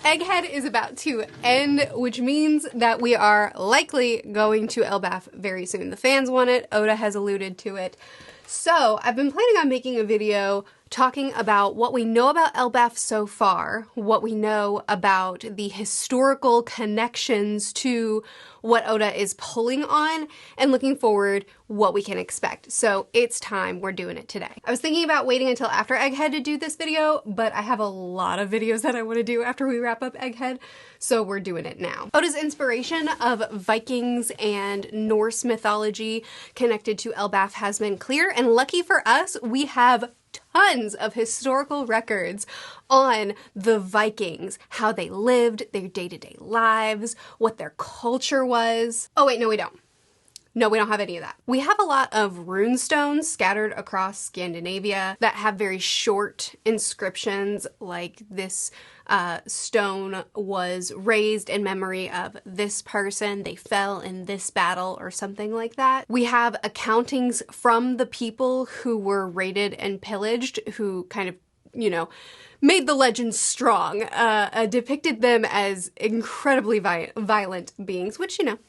Egghead is about to end, which means that we are likely going to Elbaf very soon. The fans want it. Oda has alluded to it. So I've been planning on making a video talking about what we know about Elbaf so far, what we know about the historical connections to what Oda is pulling on, and looking forward what we can expect. So it's time, we're doing it today. I was thinking about waiting until after Egghead to do this video, but I have a lot of videos that I want to do after we wrap up Egghead, so we're doing it now. Oda's inspiration of Vikings and Norse mythology connected to Elbaf has been clear, and lucky for us, we have tons of historical records on the Vikings, how they lived, their day-to-day lives, what their culture was. Oh wait, no we don't. No, we don't have any of that. We have a lot of rune stones scattered across Scandinavia that have very short inscriptions, like this stone was raised in memory of this person, they fell in this battle, or something like that. We have accountings from the people who were raided and pillaged, who kind of, you know, made the legends strong, depicted them as incredibly violent beings, which, you know,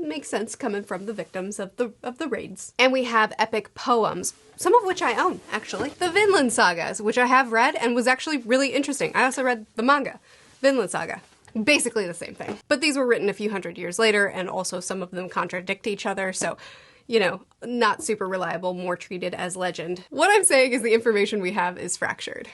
makes sense coming from the victims of the raids. And we have epic poems, some of which I own, actually. The Vinland Sagas, which I have read and was actually really interesting. I also read the manga, Vinland Saga. Basically the same thing. But these were written a few hundred years later, and also some of them contradict each other, so, you know, not super reliable, more treated as legend. What I'm saying is the information we have is fractured.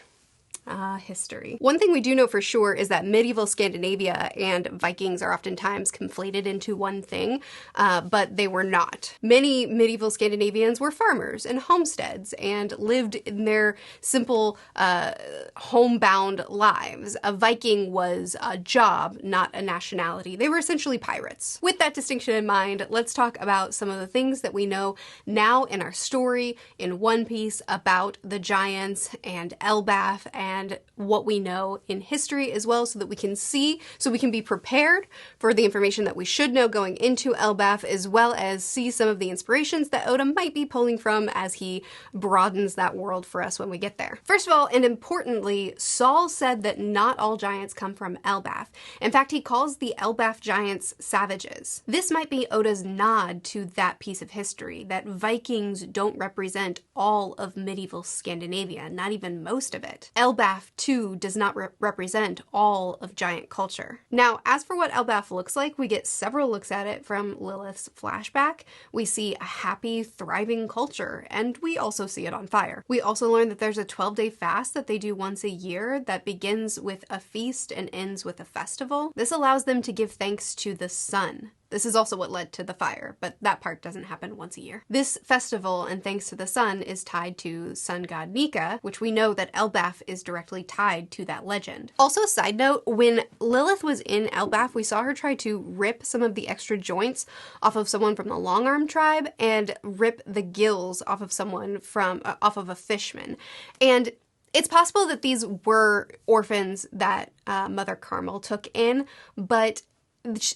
History. One thing we do know for sure is that medieval Scandinavia and Vikings are oftentimes conflated into one thing, but they were not. Many medieval Scandinavians were farmers and homesteads and lived in their simple, homebound lives. A Viking was a job, not a nationality. They were essentially pirates. With that distinction in mind, let's talk about some of the things that we know now in our story in One Piece about the giants and Elbaf and what we know in history as well, so that we can see, so we can be prepared for the information that we should know going into Elbaf, as well as see some of the inspirations that Oda might be pulling from as he broadens that world for us when we get there. First of all, and importantly, Saul said that not all giants come from Elbaf. In fact, he calls the Elbaf giants savages. This might be Oda's nod to that piece of history, that Vikings don't represent all of medieval Scandinavia, not even most of it. Elbaf too does not represent all of giant culture. Now, as for what Elbaf looks like, we get several looks at it from Lilith's flashback. We see a happy, thriving culture, and we also see it on fire. We also learn that there's a 12-day fast that they do once a year that begins with a feast and ends with a festival. This allows them to give thanks to the sun. This is also what led to the fire, but that part doesn't happen once a year. This festival, and thanks to the sun, is tied to sun god Nika, which we know that Elbaf is directly tied to that legend. Also, side note, when Lilith was in Elbaf, we saw her try to rip some of the extra joints off of someone from the Longarm tribe and rip the gills off of someone from, off of a fishman. And it's possible that these were orphans that Mother Carmel took in, but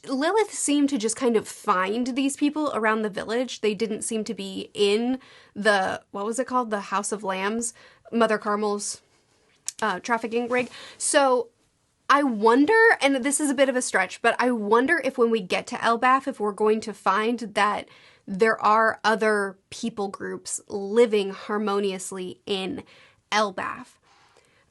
Lilith seemed to just kind of find these people around the village. They didn't seem to be in the, what was it called? The House of Lambs, Mother Carmel's trafficking rig. So I wonder, and this is a bit of a stretch, but I wonder if when we get to Elbaf, if we're going to find that there are other people groups living harmoniously in Elbaf.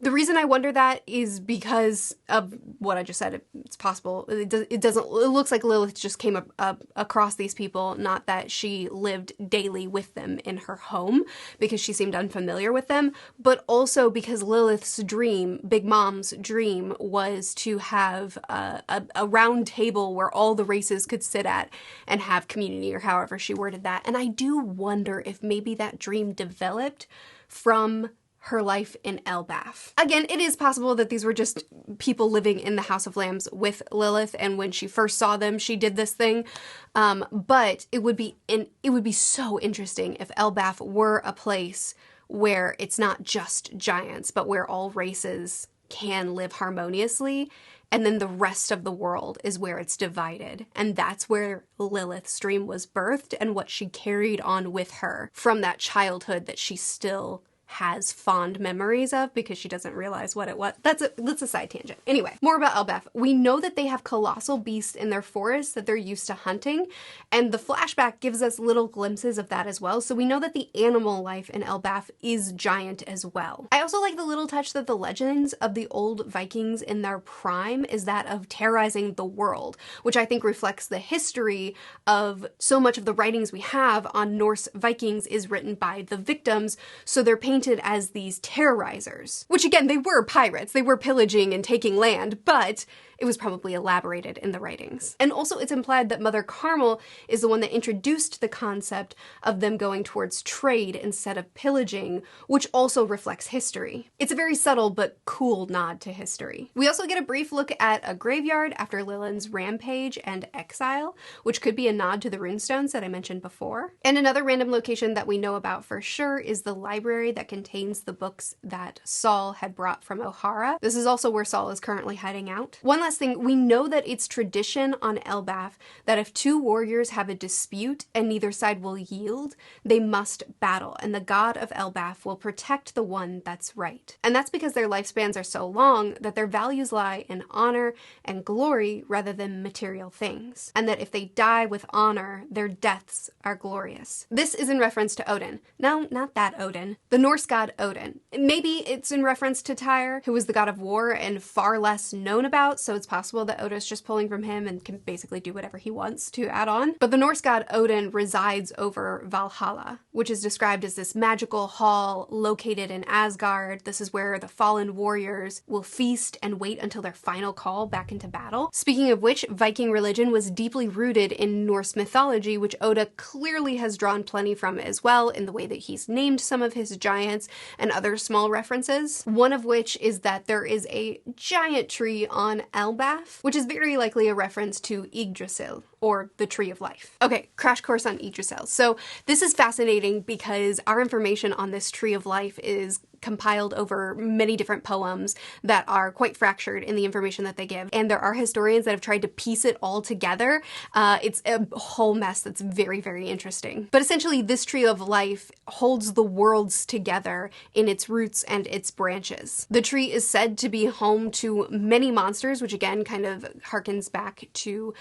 The reason I wonder that is because of what I just said. It's possible. It looks like Lilith just came up across these people, not that she lived daily with them in her home, because she seemed unfamiliar with them, but also because Lilith's dream, Big Mom's dream, was to have a round table where all the races could sit at and have community, or however she worded that. And I do wonder if maybe that dream developed from her life in Elbaf. Again, it is possible that these were just people living in the House of Lambs with Lilith, and when she first saw them, she did this thing. But it would be so interesting if Elbaf were a place where it's not just giants, but where all races can live harmoniously, and then the rest of the world is where it's divided. And that's where Lilith's dream was birthed and what she carried on with her from that childhood that she still has fond memories of because she doesn't realize what it was. That's a side tangent. Anyway, more about Elbaf. We know that they have colossal beasts in their forests that they're used to hunting, and the flashback gives us little glimpses of that as well, so we know that the animal life in Elbaf is giant as well. I also like the little touch that the legends of the old Vikings in their prime is that of terrorizing the world, which I think reflects the history of so much of the writings we have on Norse Vikings is written by the victims, so they're painted as these terrorizers. Which again, they were pirates, they were pillaging and taking land, but it was probably elaborated in the writings. And also it's implied that Mother Carmel is the one that introduced the concept of them going towards trade instead of pillaging, which also reflects history. It's a very subtle but cool nod to history. We also get a brief look at a graveyard after Lillin's rampage and exile, which could be a nod to the runestones that I mentioned before. And another random location that we know about for sure is the library that contains the books that Saul had brought from Ohara. This is also where Saul is currently hiding out. One last thing, we know that it's tradition on Elbaf that if two warriors have a dispute and neither side will yield, they must battle, and the god of Elbaf will protect the one that's right. And that's because their lifespans are so long that their values lie in honor and glory rather than material things, and that if they die with honor, their deaths are glorious. This is in reference to Odin. No, not that Odin. The Norse god Odin. Maybe it's in reference to Tyr, who was the god of war and far less known about, so it's possible that Oda's just pulling from him and can basically do whatever he wants to add on. But the Norse god Odin resides over Valhalla, which is described as this magical hall located in Asgard. This is where the fallen warriors will feast and wait until their final call back into battle. Speaking of which, Viking religion was deeply rooted in Norse mythology, which Oda clearly has drawn plenty from as well in the way that he's named some of his giants and other small references. One of which is that there is a giant tree on Elbaf, which is very likely a reference to Yggdrasil, or the Tree of Life. Okay, crash course on Yggdrasil. So this is fascinating because our information on this Tree of Life is compiled over many different poems that are quite fractured in the information that they give. And there are historians that have tried to piece it all together. It's a whole mess that's very, very interesting. But essentially, this Tree of Life holds the worlds together in its roots and its branches. The tree is said to be home to many monsters, which again kind of harkens back to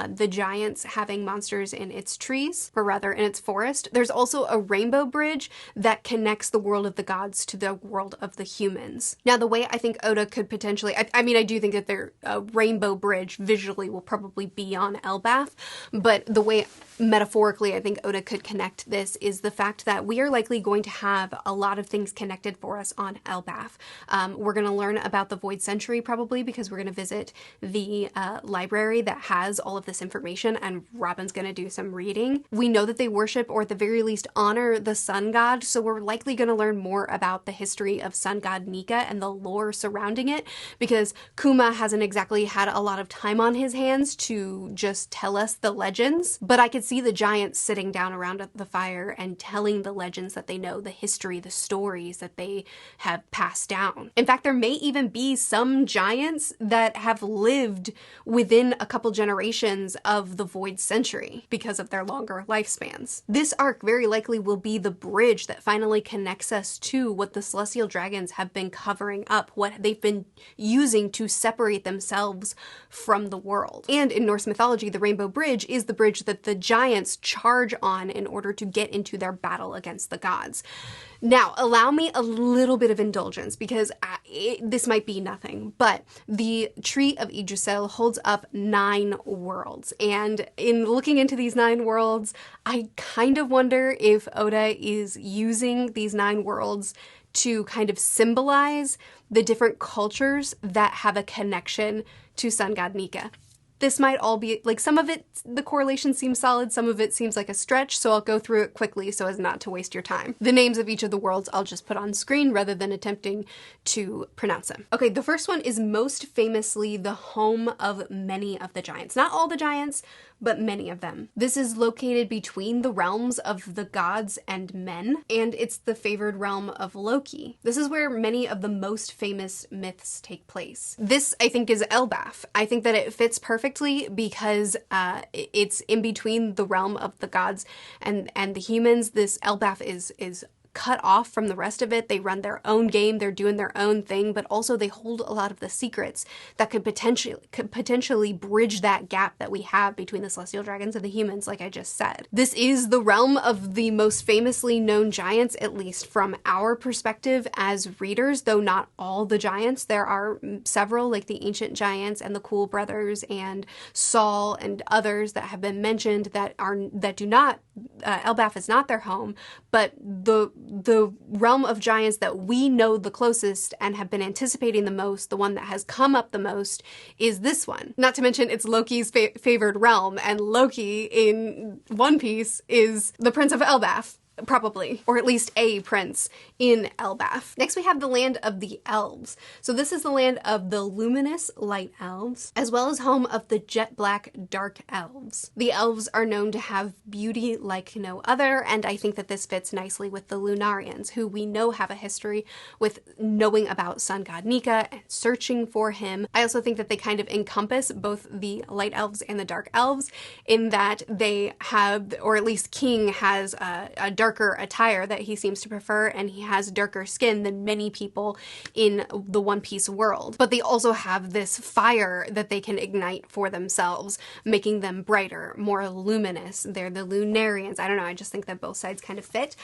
the giants having monsters in its trees, or rather in its forest. There's also a rainbow bridge that connects the world of the gods to the world of the humans. Now, the way I think Oda could potentially, I mean, I do think that their rainbow bridge visually will probably be on Elbaf, but the way metaphorically I think Oda could connect this is the fact that we are likely going to have a lot of things connected for us on Elbaf. We're going to learn about the Void Century probably because we're going to visit the library that has all of this information, and Robin's going to do some reading. We know that they worship, or at the very least honor, the sun god, so we're likely going to learn more about the history of sun god Nika and the lore surrounding it, because Kuma hasn't exactly had a lot of time on his hands to just tell us the legends, but I could see the giants sitting down around the fire and telling the legends that they know, the history, the stories that they have passed down. In fact, there may even be some giants that have lived within a couple generations of the Void Century because of their longer lifespans. This arc very likely will be the bridge that finally connects us to what the Celestial Dragons have been covering up, what they've been using to separate themselves from the world. And in Norse mythology, the Rainbow Bridge is the bridge that the giants charge on in order to get into their battle against the gods. Now, allow me a little bit of indulgence because this might be nothing, but the Tree of Yggdrasil holds up 9 worlds. And in looking into these 9 worlds, I kind of wonder if Oda is using these 9 worlds to kind of symbolize the different cultures that have a connection to sun god Nika. This might all be, like, some of it, the correlation seems solid, some of it seems like a stretch, so I'll go through it quickly so as not to waste your time. The names of each of the worlds I'll just put on screen rather than attempting to pronounce them. Okay, the first one is most famously the home of many of the giants. Not all the giants, but many of them. This is located between the realms of the gods and men, and it's the favored realm of Loki. This is where many of the most famous myths take place. This, I think, is Elbaf. I think that it fits perfectly because it's in between the realm of the gods and the humans. This Elbaf is cut off from the rest of it. They run their own game, they're doing their own thing, but also they hold a lot of the secrets that could potentially bridge that gap that we have between the celestial dragons and the humans, like I just said. This is the realm of the most famously known giants, at least from our perspective as readers, though not all the giants. There are several, like the ancient giants and the Cool Brothers and Saul and others that have been mentioned that do not, Elbaf is not their home, but the realm of giants that we know the closest and have been anticipating the most, the one that has come up the most, is this one. Not to mention it's Loki's favored realm, and Loki in One Piece is the Prince of Elbaf. Probably, or at least a prince in Elbaf. Next we have the land of the elves. So this is the land of the luminous light elves, as well as home of the jet black dark elves. The elves are known to have beauty like no other, and I think that this fits nicely with the Lunarians, who we know have a history with knowing about sun god Nika and searching for him. I also think that they kind of encompass both the light elves and the dark elves in that they have, or at least King has a darker attire that he seems to prefer, and he has darker skin than many people in the One Piece world. But they also have this fire that they can ignite for themselves, making them brighter, more luminous. They're the Lunarians. I don't know, I just think that both sides kind of fit.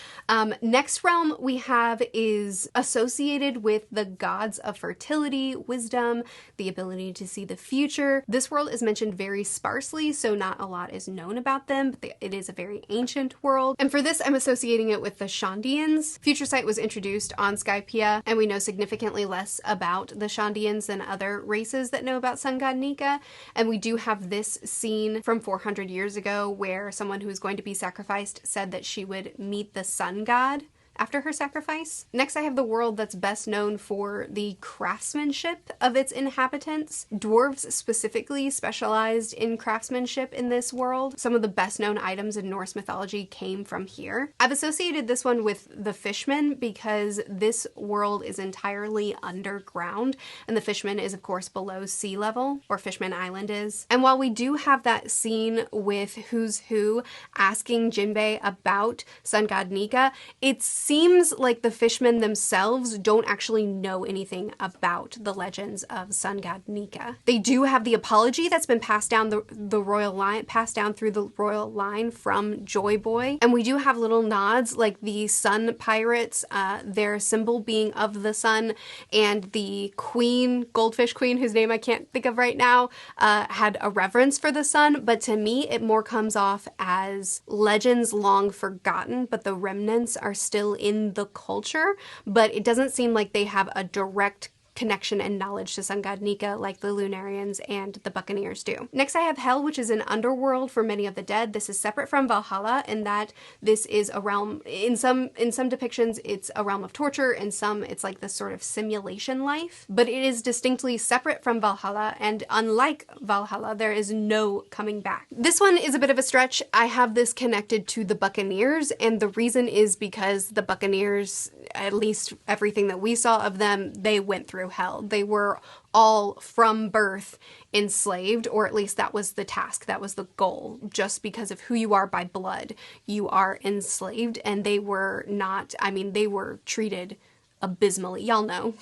Next realm we have is associated with the gods of fertility, wisdom, the ability to see the future. This world is mentioned very sparsely, so not a lot is known about them, but it is a very ancient world. And for this, I'm associating it with the Shandians. Future Sight was introduced on Skypiea, and we know significantly less about the Shandians than other races that know about sun god Nika. And we do have this scene from 400 years ago where someone who is going to be sacrificed said that she would meet the sun god after her sacrifice. Next, I have the world that's best known for the craftsmanship of its inhabitants. Dwarves specifically specialized in craftsmanship in this world. Some of the best known items in Norse mythology came from here. I've associated this one with the Fishmen because this world is entirely underground, and the Fishman is of course below sea level, or Fishman Island is. And while we do have that scene with Who's Who asking Jinbei about sun god Nika, it seems like the Fishmen themselves don't actually know anything about the legends of sun god Nika. They do have the apology that's been passed down the royal line, passed down through the royal line from Joy Boy, and we do have little nods like the sun pirates, their symbol being of the sun, and the queen, goldfish queen, whose name I can't think of right now, had a reverence for the sun. But to me, it more comes off as legends long forgotten, but the remnants are still in the culture, but it doesn't seem like they have a direct connection and knowledge to sun god Nika like the Lunarians and the Buccaneers do. Next I have Hell, which is an underworld for many of the dead. This is separate from Valhalla in that this is a realm, in some depictions it's a realm of torture, in some it's like this sort of simulation life, but it is distinctly separate from Valhalla, and unlike Valhalla there is no coming back. This one is a bit of a stretch. I have this connected to the Buccaneers, and the reason is because the Buccaneers, at least everything that we saw of them, they went through hell. They were all from birth enslaved, or at least that was the task, that was the goal. Just because of who you are by blood, you are enslaved, and they were not, I mean, they were treated abysmally. Y'all know.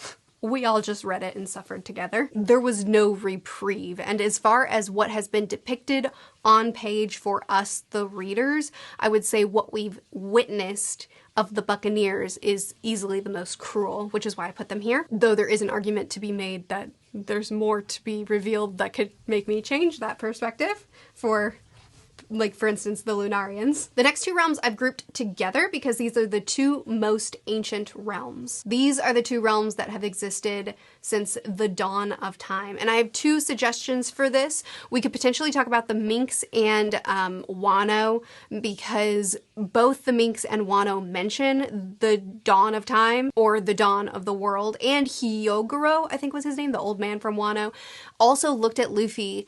We all just read it and suffered together. There was no reprieve, and as far as what has been depicted on page for us, the readers, I would say what we've witnessed of the Buccaneers is easily the most cruel, which is why I put them here. Though there is an argument to be made that there's more to be revealed that could make me change that perspective for, like, for instance, the Lunarians. The next two realms I've grouped together because these are the two most ancient realms. These are the two realms that have existed since the dawn of time. And I have two suggestions for this. We could potentially talk about the Minks and Wano, because both the Minks and Wano mention the dawn of time, or the dawn of the world, and Hyogoro, I think was his name, the old man from Wano, also looked at Luffy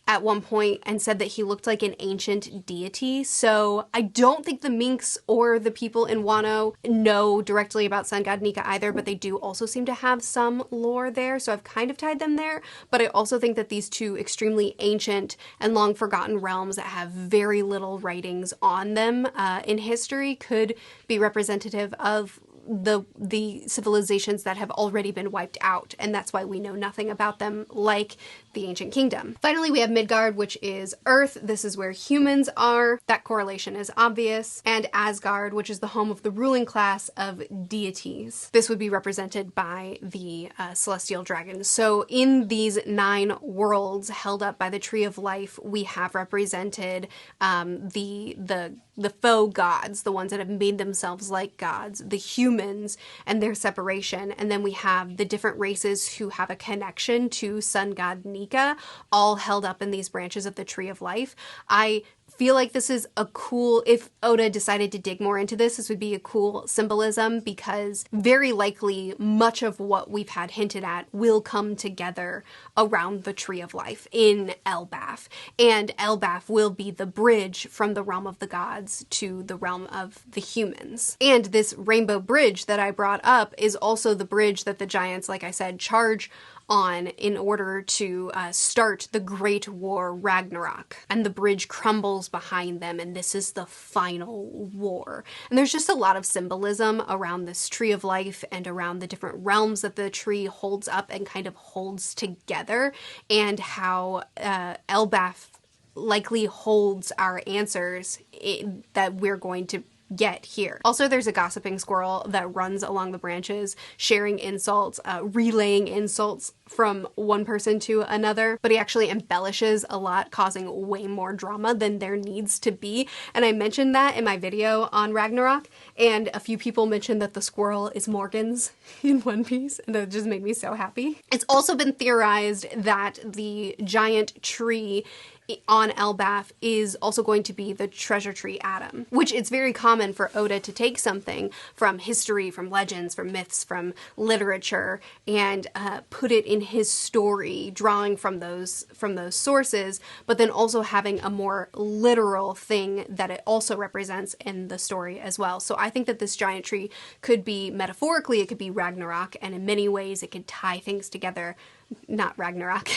at one point and said that he looked like an ancient deity. So I don't think the minks or the people in Wano know directly about sun god Nika either, but they do also seem to have some lore there. So I've kind of tied them there. But I also think that these two extremely ancient and long forgotten realms that have very little writings on them in history could be representative of the civilizations that have already been wiped out, and that's why we know nothing about them, like the ancient kingdom. Finally, we have Midgard, which is Earth. This is where humans are. That correlation is obvious. And Asgard, which is the home of the ruling class of deities. This would be represented by the celestial dragons. So in these 9 worlds held up by the Tree of Life, we have represented the faux gods, the ones that have made themselves like gods, the humans and their separation, and then we have the different races who have a connection to sun god Nika, all held up in these branches of the Tree of Life. I feel like this is a cool, if Oda decided to dig more into this would be a cool symbolism, because very likely much of what we've had hinted at will come together around the Tree of Life in Elbaf. And Elbaf will be the bridge from the realm of the gods to the realm of the humans. And this rainbow bridge that I brought up is also the bridge that the giants, like I said, charge on in order to start the Great War Ragnarok. And the bridge crumbles behind them, and this is the final war. And there's just a lot of symbolism around this Tree of Life and around the different realms that the tree holds up and kind of holds together, and how Elbaf likely holds our answers that we're going to get here. Also, there's a gossiping squirrel that runs along the branches, sharing insults, relaying insults from one person to another, but he actually embellishes a lot, causing way more drama than there needs to be. And I mentioned that in my video on Ragnarok, and a few people mentioned that the squirrel is Morgan's in One Piece, and that just made me so happy. It's also been theorized that the giant tree on Elbaf is also going to be the treasure tree Adam, which it's very common for Oda to take something from history, from legends, from myths, from literature, and put it in his story, drawing from those sources, but then also having a more literal thing that it also represents in the story as well. So I think that this giant tree could be, metaphorically, it could be Ragnarok, and in many ways it could tie things together. Not Ragnarok,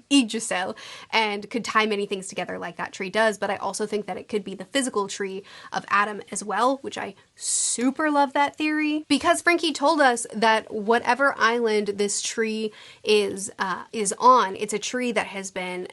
Yggdrasil, and could tie many things together like that tree does, but I also think that it could be the physical tree of Adam as well, which I super love that theory, because Frankie told us that whatever island this tree is on, it's a tree that has been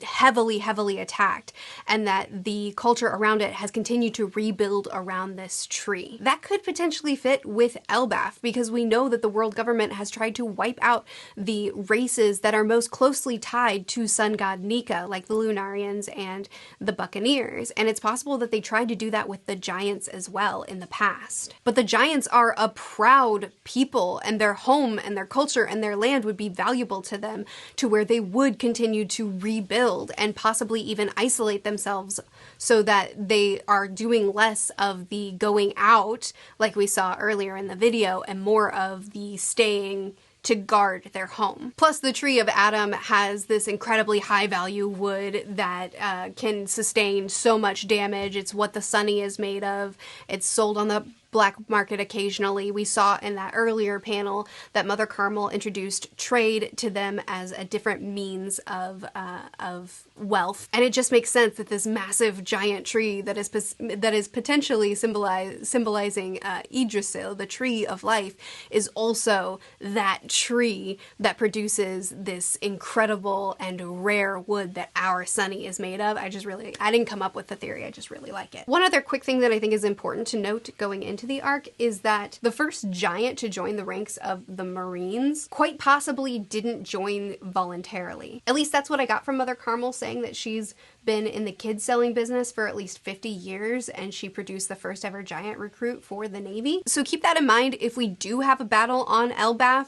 heavily attacked, and that the culture around it has continued to rebuild around this tree. That could potentially fit with Elbaf, because we know that the world government has tried to wipe out the races that are most closely tied to sun god Nika, like the Lunarians and the Buccaneers, and it's possible that they tried to do that with the giants as well in the past. But the giants are a proud people, and their home and their culture and their land would be valuable to them, to where they would continue to rebuild and possibly even isolate themselves so that they are doing less of the going out like we saw earlier in the video, and more of the staying to guard their home. Plus, the Tree of Adam has this incredibly high value wood that can sustain so much damage. It's what the Sunny is made of. It's sold on the black market occasionally. We saw in that earlier panel that Mother Carmel introduced trade to them as a different means of wealth, and it just makes sense that this massive giant tree that is potentially symbolizing Yggdrasil, the Tree of Life, is also that tree that produces this incredible and rare wood that our Sunny is made of. I didn't come up with the theory, I just really like it. One other quick thing that I think is important to note going into the arc is that the first giant to join the ranks of the Marines quite possibly didn't join voluntarily. At least that's what I got from Mother Carmel, saying that she's been in the kids selling business for at least 50 years, and she produced the first ever giant recruit for the Navy. So keep that in mind if we do have a battle on Elbaf,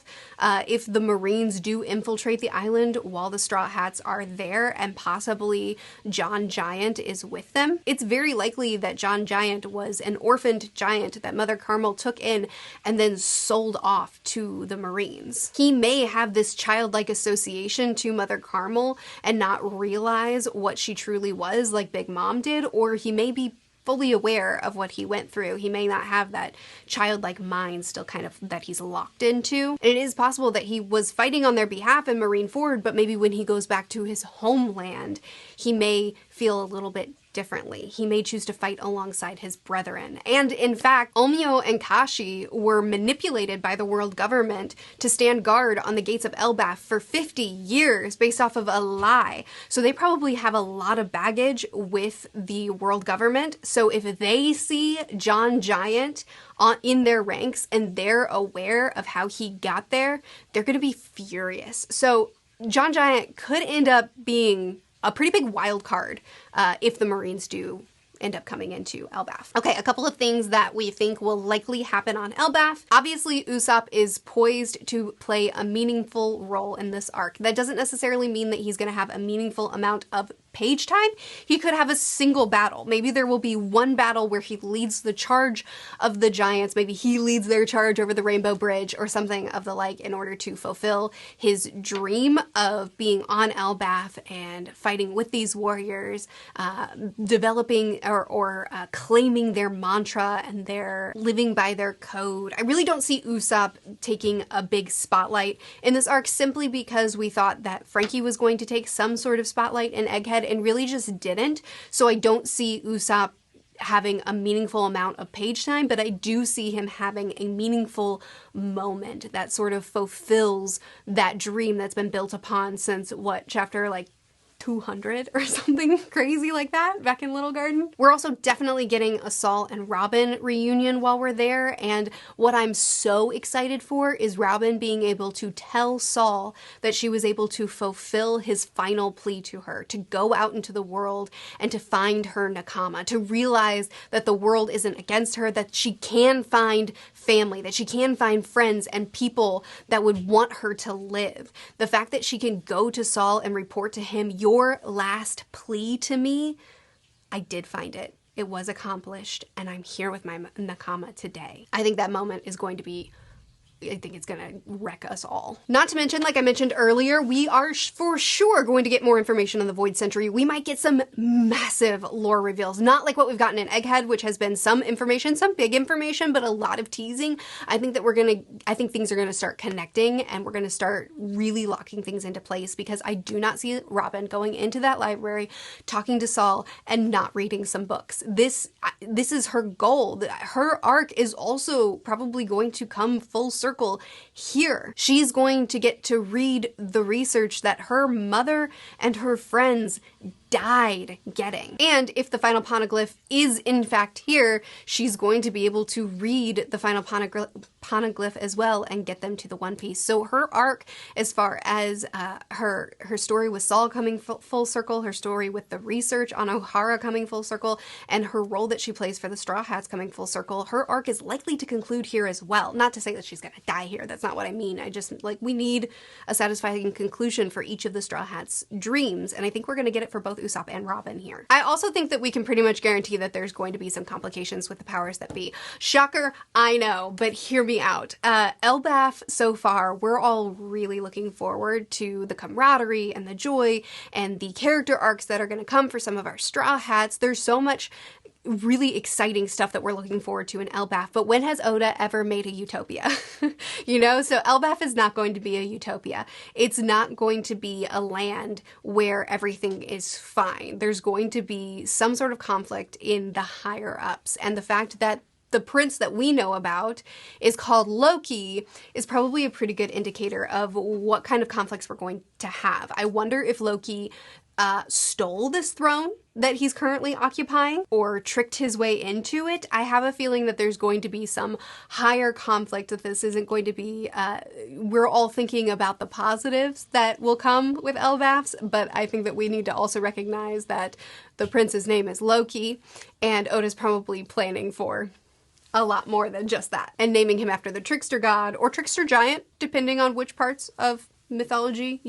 if the Marines do infiltrate the island while the Straw Hats are there, and possibly John Giant is with them. It's very likely that John Giant was an orphaned giant that Mother Carmel took in and then sold off to the Marines. He may have this childlike association to Mother Carmel and not realize what she truly was like Big Mom did, or he may be fully aware of what he went through. He may not have that childlike mind still kind of that he's locked into. And it is possible that he was fighting on their behalf in Marineford, but maybe when he goes back to his homeland, he may feel a little bit differently. He may choose to fight alongside his brethren. And in fact, Omio and Kashi were manipulated by the world government to stand guard on the gates of Elbaf for 50 years based off of a lie. So they probably have a lot of baggage with the world government. So if they see John Giant in their ranks and they're aware of how he got there, they're going to be furious. So John Giant could end up being a pretty big wild card if the Marines do end up coming into Elbaf. Okay, a couple of things that we think will likely happen on Elbaf. Obviously, Usopp is poised to play a meaningful role in this arc. That doesn't necessarily mean that he's going to have a meaningful amount of page time. He could have a single battle. Maybe there will be one battle where he leads the charge of the giants. Maybe he leads their charge over the Rainbow Bridge or something of the like in order to fulfill his dream of being on Elbaf and fighting with these warriors, developing or claiming their mantra and their living by their code. I really don't see Usopp taking a big spotlight in this arc simply because we thought that Frankie was going to take some sort of spotlight in Egghead and really just didn't. So I don't see Usopp having a meaningful amount of page time, but I do see him having a meaningful moment that sort of fulfills that dream that's been built upon since what, chapter like 200 or something crazy like that back in Little Garden. We're also definitely getting a Saul and Robin reunion while we're there, and what I'm so excited for is Robin being able to tell Saul that she was able to fulfill his final plea to her, to go out into the world and to find her Nakama, to realize that the world isn't against her, that she can find family, that she can find friends and people that would want her to live. The fact that she can go to Saul and report to him, your last plea to me, I did find it. It was accomplished, and I'm here with my Nakama today. I think that moment is going to be, I think it's gonna wreck us all. Not to mention, like I mentioned earlier, we are for sure going to get more information on the Void Century. We might get some massive lore reveals, not like what we've gotten in Egghead, which has been some information, some big information, but a lot of teasing. I think things are gonna start connecting, and we're gonna start really locking things into place, because I do not see Robin going into that library, talking to Saul, and not reading some books. This is her goal. Her arc is also probably going to come full circle here. She's going to get to read the research that her mother and her friends died getting. And if the final poneglyph is in fact here, she's going to be able to read the final poneglyph as well and get them to the One Piece. So her arc, as far as her story with Saul coming full circle, her story with the research on Ohara coming full circle, and her role that she plays for the Straw Hats coming full circle, her arc is likely to conclude here as well. Not to say that she's gonna die here, that's not what I mean. I just, like, we need a satisfying conclusion for each of the Straw Hats' dreams, and I think we're gonna get it for both Usopp and Robin here. I also think that we can pretty much guarantee that there's going to be some complications with the powers that be. Shocker, I know, but hear me out. Elbaf, so far, we're all really looking forward to the camaraderie and the joy and the character arcs that are going to come for some of our Straw Hats. There's so much really exciting stuff that we're looking forward to in Elbaf, but when has Oda ever made a utopia? You know, so Elbaf is not going to be a utopia. It's not going to be a land where everything is fine. There's going to be some sort of conflict in the higher ups, and the fact that the prince that we know about is called Loki is probably a pretty good indicator of what kind of conflicts we're going to have. I wonder if Loki stole this throne that he's currently occupying or tricked his way into it. I have a feeling that there's going to be some higher conflict, that this isn't going to be, we're all thinking about the positives that will come with Elbafs, but I think that we need to also recognize that the prince's name is Loki, and Oda's probably planning for a lot more than just that, and naming him after the trickster god or trickster giant, depending on which parts of mythology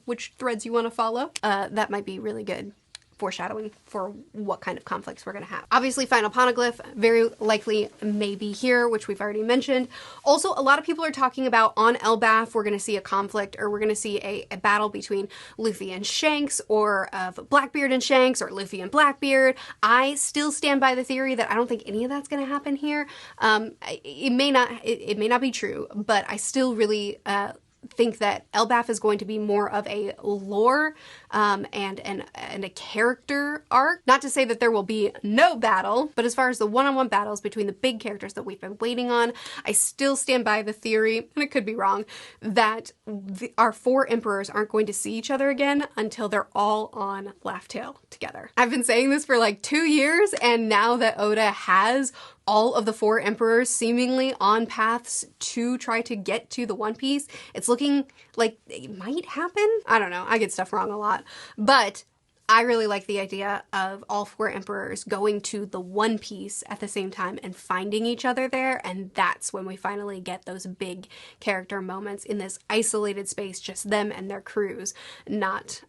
which threads you want to follow. That might be really good foreshadowing for what kind of conflicts we're going to have. Obviously, final poneglyph very likely may be here, which we've already mentioned. Also, a lot of people are talking about on Elbaf, we're going to see a conflict, or we're going to see a battle between Luffy and Shanks, or of Blackbeard and Shanks, or Luffy and Blackbeard. I still stand by the theory that I don't think any of that's going to happen here. It may not be true, but I still really think that Elbaf is going to be more of a lore and a character arc. Not to say that there will be no battle, but as far as the one-on-one battles between the big characters that we've been waiting on, I still stand by the theory, and it could be wrong, that our four emperors aren't going to see each other again until they're all on Laugh Tale together. I've been saying this for like 2 years, and now that Oda has all of the four emperors seemingly on paths to try to get to the One Piece, it's looking like it might happen. I don't know, I get stuff wrong a lot, but I really like the idea of all four emperors going to the One Piece at the same time and finding each other there, and that's when we finally get those big character moments in this isolated space, just them and their crews, not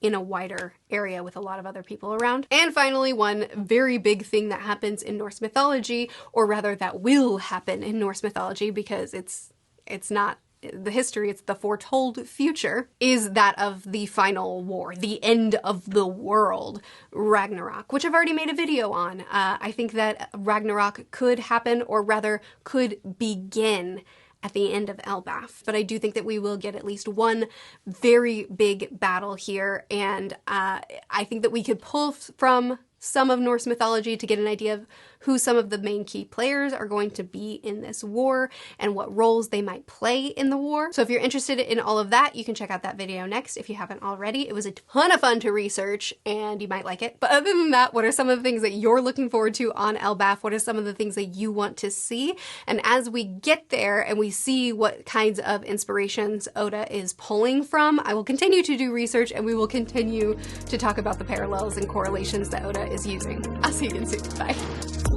in a wider area with a lot of other people around. And finally, one very big thing that happens in Norse mythology, or rather that will happen in Norse mythology, because it's not the history, it's the foretold future, is that of the final war, the end of the world, Ragnarok, which I've already made a video on. I think that Ragnarok could happen, or rather could begin at the end of Elbaf, but I do think that we will get at least one very big battle here, and I think that we could pull from some of Norse mythology to get an idea of who some of the main key players are going to be in this war and what roles they might play in the war. So if you're interested in all of that, you can check out that video next if you haven't already. It was a ton of fun to research and you might like it. But other than that, what are some of the things that you're looking forward to on Elbaf? What are some of the things that you want to see? And as we get there and we see what kinds of inspirations Oda is pulling from, I will continue to do research and we will continue to talk about the parallels and correlations that Oda is using. I'll see you again soon. Bye.